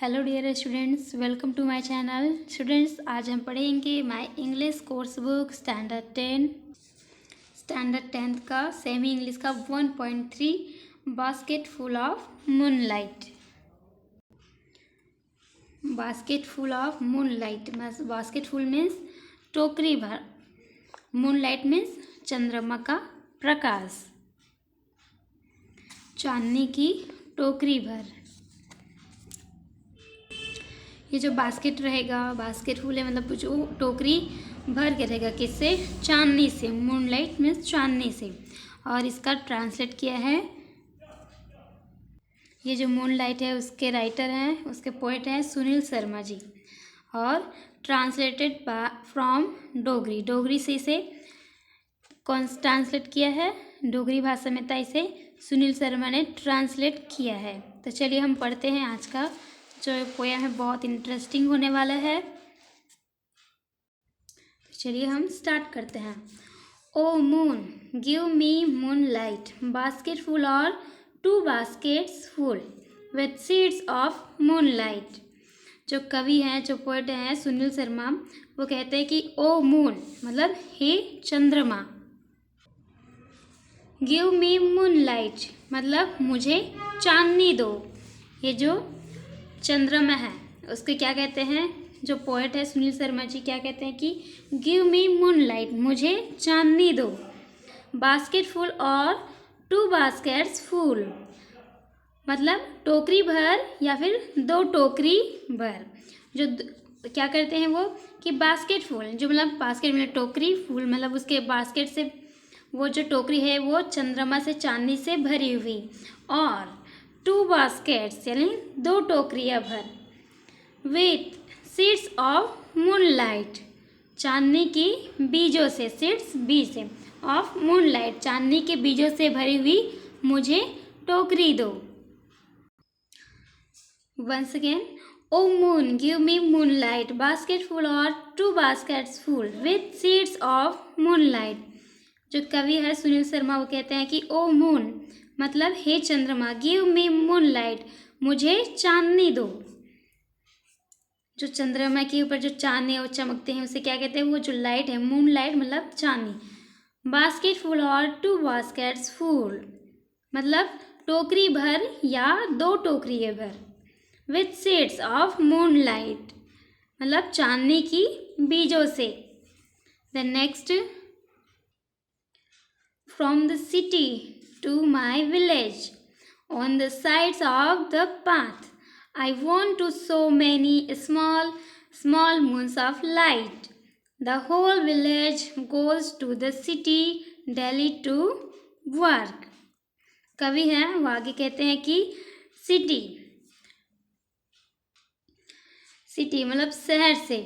Hello dear students, welcome to my channel. Students, आज हम पढ़ेंगे my English course book standard tenth का semi English का 1.3 basket full of moonlight. Basket full of moonlight basket full means टोकरी भर, moonlight means चंद्रमा का प्रकाश, चांदनी की टोकरी भर। ये जो बास्केट रहेगा, बास्केट फुल है मतलब जो टोकरी भर के रहेगा, किससे? चांदनी से। मूनलाइट मीन्स चांदनी से। और इसका ट्रांसलेट किया है, ये जो मूनलाइट है उसके राइटर हैं, उसके पोएट हैं सुनील शर्मा जी। और ट्रांसलेटेड फ्रॉम डोगरी, डोगरी से इसे कौन ट्रांसलेट किया है? डोगरी भाषा में था, इसे सुनील शर्मा ने ट्रांसलेट किया है। तो चलिए हम पढ़ते हैं। आज का जो पोयम है बहुत इंटरेस्टिंग होने वाला है। तो चलिए हम स्टार्ट करते हैं। O moon give me moon light, basket full और 2 baskets full with seeds of moon light. जो कवि हैं, जो पोएट हैं सुनील शर्मा, वो कहते हैं कि ओ मून मतलब हे चंद्रमा, गिव मी मून लाइट मतलब मुझे चांदनी दो। ये जो चंद्रमा है उसके क्या कहते हैं? जो पोएट है सुनील शर्मा जी क्या कहते हैं कि गिव मी मून लाइट, मुझे चांदनी दो। बास्केट फुल और 2 baskets फुल मतलब टोकरी भर या फिर 2 टोकरी भर। जो क्या करते हैं वो कि बास्केट फुल, जो मतलब बास्केट मतलब टोकरी, फुल मतलब उसके बास्केट से वो जो टोकरी है वो चंद्रमा से, चांदनी से भरी हुई। और 2 baskets यानी 2 टोकरियाँ भर विथ सीड्स ऑफ मूनलाइट, चांदनी की बीजों से, सीड्स बीज से, ऑफ मूनलाइट चांदनी के बीजों से भरी हुई मुझे टोकरी दो। Once again, O moon give me moonlight, basket full और 2 baskets full with seeds of moonlight. जो कवि है सुनील शर्मा वो कहते हैं कि ओ मून मतलब हे चंद्रमा, गिव मी मूनलाइट मुझे चांदनी दो। जो चंद्रमा के ऊपर जो चांदनी और चमकते हैं उसे क्या कहते हैं? वो जो लाइट है मून लाइट मतलब चांदनी। बास्केट फुल और 2 baskets फुल मतलब टोकरी भर या 2 टोकरियाँ भर with seeds of moon light मतलब चांदनी की बीजों से। The next, from the city to my village, on the sides of the path, I want to so many small moons of light. The whole village goes to the city daily to work. कवि हैं वो आगे कहते हैं कि city मतलब शहर से,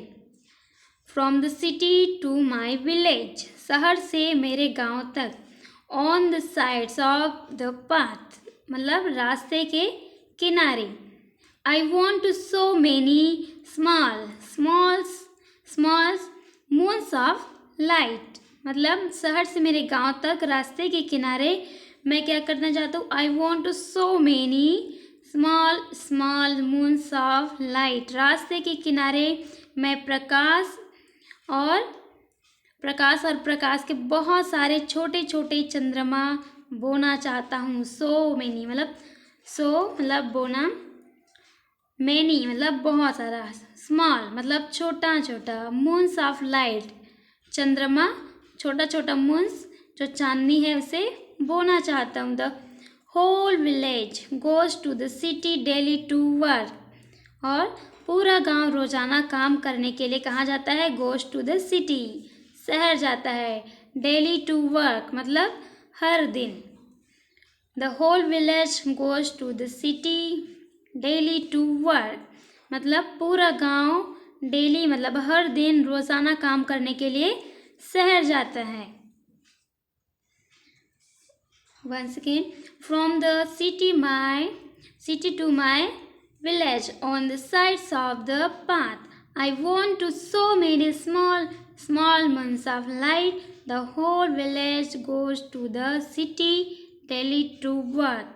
from the city to my village शहर से मेरे गांव तक, on the sides of the path मतलब रास्ते के किनारे, I want to sow many small moons of light मतलब शहर से मेरे गांव तक रास्ते के किनारे मैं क्या करना चाहता हूँ? I want to sow many small moons of light, रास्ते के किनारे मैं प्रकाश और प्रकाश के बहुत सारे छोटे छोटे चंद्रमा बोना चाहता हूँ। सो मेनी मतलब बोना, मेनी मतलब बहुत सारा, स्मॉल मतलब छोटा छोटा, मून्स ऑफ लाइट चंद्रमा, छोटा छोटा मून्स जो चांदनी है उसे बोना चाहता हूँ। The whole village goes to the city daily to work और पूरा गांव रोजाना काम करने के लिए कहाँ जाता है? गोज टू द सिटी शहर जाता है। डेली टू वर्क मतलब हर दिन। The whole village goes to the city daily to work मतलब पूरा गांव, डेली मतलब हर दिन, रोजाना काम करने के लिए शहर जाता है। Once again, from the city to my village on the sides of the path, I want to so many small moons of light. The whole village goes to the city daily to work.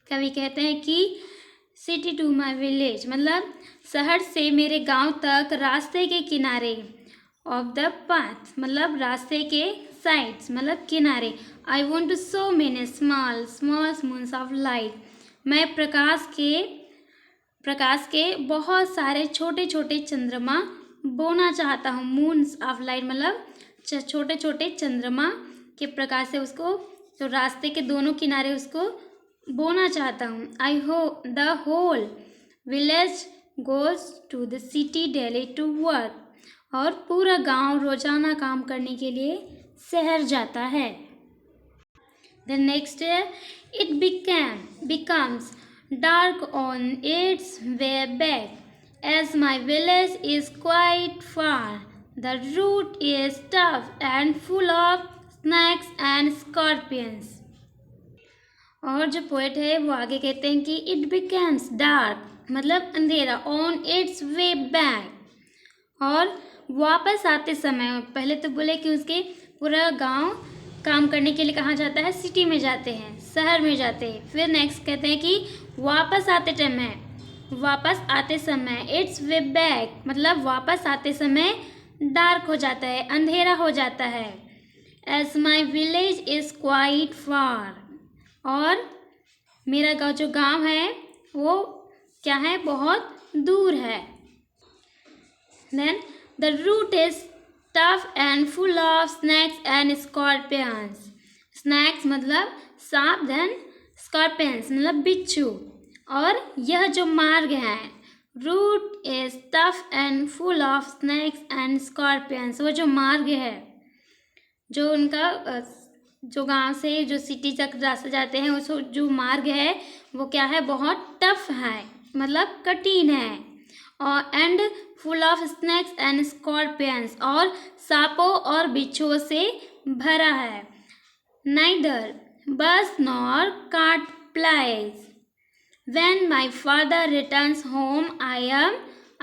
कवि कहते हैं कि city to my village मतलब शहर से मेरे गांव तक रास्ते के किनारे। ऑफ द पाथ मतलब रास्ते के साइड्स मतलब किनारे। I want to sow many small small moons of light. मैं प्रकाश के बहुत सारे छोटे छोटे चंद्रमा बोना चाहता हूँ। मून्स ऑफ लाइट मतलब छोटे छोटे चंद्रमा के प्रकाश से उसको तो रास्ते के दोनों किनारे उसको बोना चाहता हूँ। आई हो the whole village goes to the city daily to work. और पूरा गांव रोजाना काम करने के लिए शहर जाता है। The next day it becomes dark on its way back. As my village is quite far, the route is tough and full of snakes and scorpions. और जो पोएट है वो आगे कहते हैं कि it becomes dark मतलब अंधेरा on its way back। और वापस आते समय पहले तो बोले कि उसके पूरा गांव काम करने के लिए कहाँ जाता है, सिटी में जाते हैं, शहर में जाते हैं। फिर नेक्स्ट कहते हैं कि वापस आते समय इट्स वे बैक मतलब वापस आते समय डार्क हो जाता है, अंधेरा हो जाता है। As my village is quite far और मेरा जो गांव है वो क्या है, बहुत दूर है। Then the route is tough and full of snakes and scorpions. Snakes मतलब सांप, देन स्कॉर्पियंस मतलब बिच्छू। और यह जो मार्ग है route is tough and full of snakes and scorpions, वो जो मार्ग है जो उनका जो गांव से जो सिटी तक रास्ते जाते हैं उस जो मार्ग है वो क्या है, बहुत टफ है मतलब कठिन है। और and full of snakes and scorpions और सांपों और बिच्छुओं से भरा है। Neither bus nor cart plies when my father returns home I am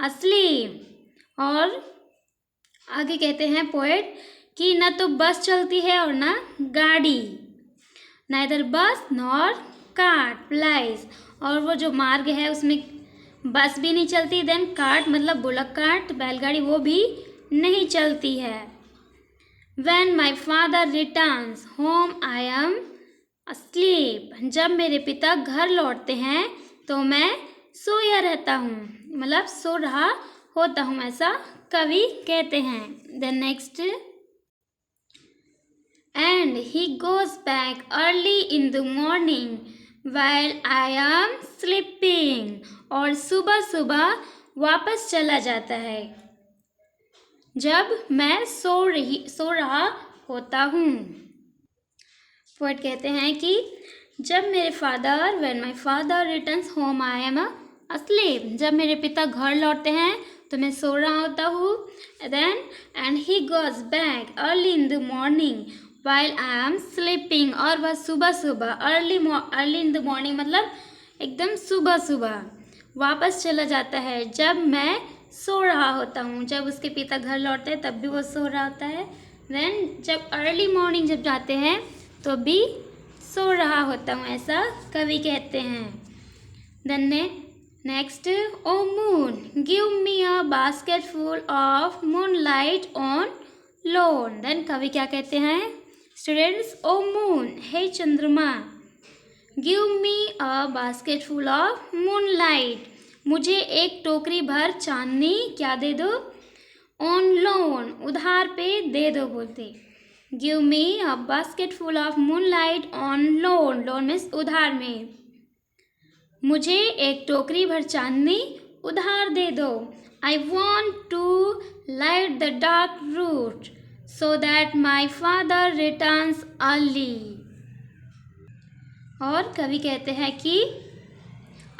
asleep. और आगे कहते हैं पोएट कि न तो बस चलती है और ना गाड़ी। Neither bus nor cart plies और वो जो मार्ग है उसमें बस भी नहीं चलती, देन कार्ट मतलब बुलक कार्ट बैलगाड़ी वो भी नहीं चलती है। When my father returns home I am asleep। जब मेरे पिता घर लौटते हैं तो मैं सोया रहता हूँ मतलब सो रहा होता हूँ, ऐसा कवि कहते हैं। Then next and he goes back early in the morning while I am sleeping। और सुबह सुबह वापस चला जाता है जब मैं सो रहा होता हूँ। पोएट कहते हैं कि जब मेरे father when my father returns home I am asleep, जब मेरे पिता घर लौटते हैं तो मैं सो रहा होता हूँ। Then and he goes back early in the morning while I am sleeping. और वह सुबह सुबह अर्ली इन द मॉर्निंग मतलब एकदम सुबह सुबह वापस चला जाता है जब मैं सो रहा होता हूँ। जब उसके पिता घर लौटते हैं तब भी वो सो रहा होता है। देन जब अर्ली मॉर्निंग जब जाते हैं तो भी सो रहा होता हूँ, ऐसा कवि कहते हैं। Then next O moon give me a basket full of moon light on loan. Then कवि क्या कहते हैं स्टूडेंट्स, ओ मून हे चंद्रमा, give me a basket full of moon light मुझे एक टोकरी भर चांदनी क्या दे दो, ऑन लोन उधार पे दे दो बोलते। Give me a basket full of moon light on loan, loan means उधार में। मुझे एक टोकरी भर चांदनी उधार दे दो। I want to light the dark route so that my father returns early. और कवि कहते हैं कि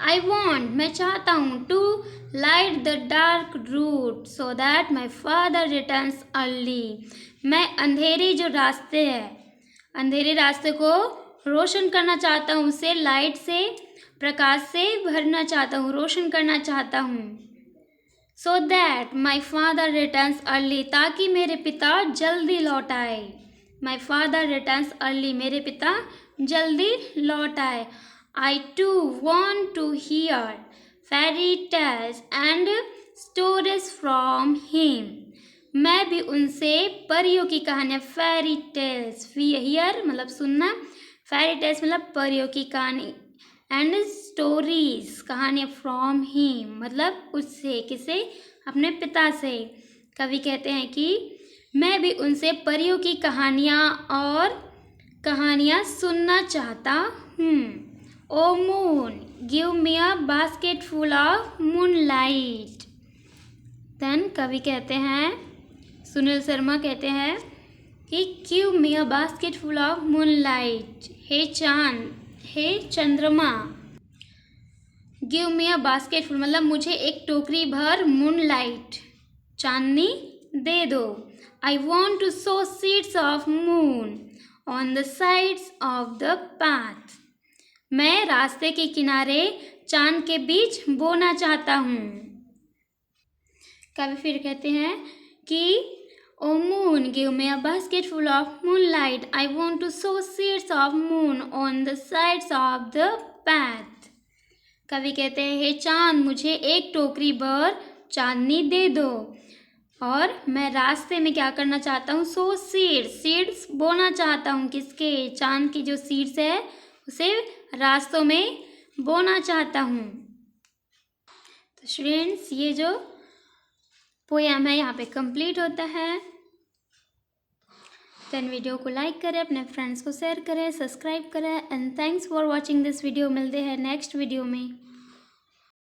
आई वॉन्ट मैं चाहता हूँ to light the dark route so that my father returns early. मैं अंधेरे जो रास्ते हैं अंधेरे रास्ते को रोशन करना चाहता हूँ, उसे लाइट से प्रकाश से भरना चाहता हूँ, रोशन करना चाहता हूँ। सो that my father returns early ताकि मेरे पिता जल्दी लौट आए। माई फादर रिटर्न्स अर्ली मेरे पिता जल्दी लौट आए। I too want to hear fairy tales and stories from him. मैं भी उनसे परियों की कहानियाँ, फेरी टेल्स, हियर मतलब सुनना, फेरी टेल्स मतलब परियों की कहानी, एंड स्टोरीज कहानियाँ फ्रॉम हिम मतलब उससे, किसे, अपने पिता से। कवि कहते हैं कि मैं भी उनसे परियों की कहानियाँ और कहानियाँ सुनना चाहता हूँ। O moon give me a basket full of moonlight. Then कवि कहते हैं, सुनील शर्मा कहते हैं कि give me a basket full of moonlight. हे चांद, हे चंद्रमा, give me a basket full मतलब मुझे एक टोकरी भर मूनलाइट, चांदनी दे दो। I want to sow seeds of moon on the sides of the path. मैं रास्ते के किनारे चांद के बीच बोना चाहता हूँ। कवि फिर कहते हैं कि O moon give me a basket full of moonlight, I want to sow seeds of moon on the sides of the path. कवि कहते हैं हे चांद मुझे एक टोकरी भर चांदनी दे दो, और मैं रास्ते में क्या करना चाहता हूँ, सो सीड्स बोना चाहता हूँ। किसके, चांद की जो सीड्स है उसे रास्तों में बोना चाहता हूँ। तो स्टूडेंट्स ये जो पोएम है यहाँ पे कंप्लीट होता है। देन वीडियो को लाइक करें, अपने फ्रेंड्स को शेयर करें, सब्सक्राइब करें, and thanks for watching this video. मिलते हैं नेक्स्ट वीडियो में।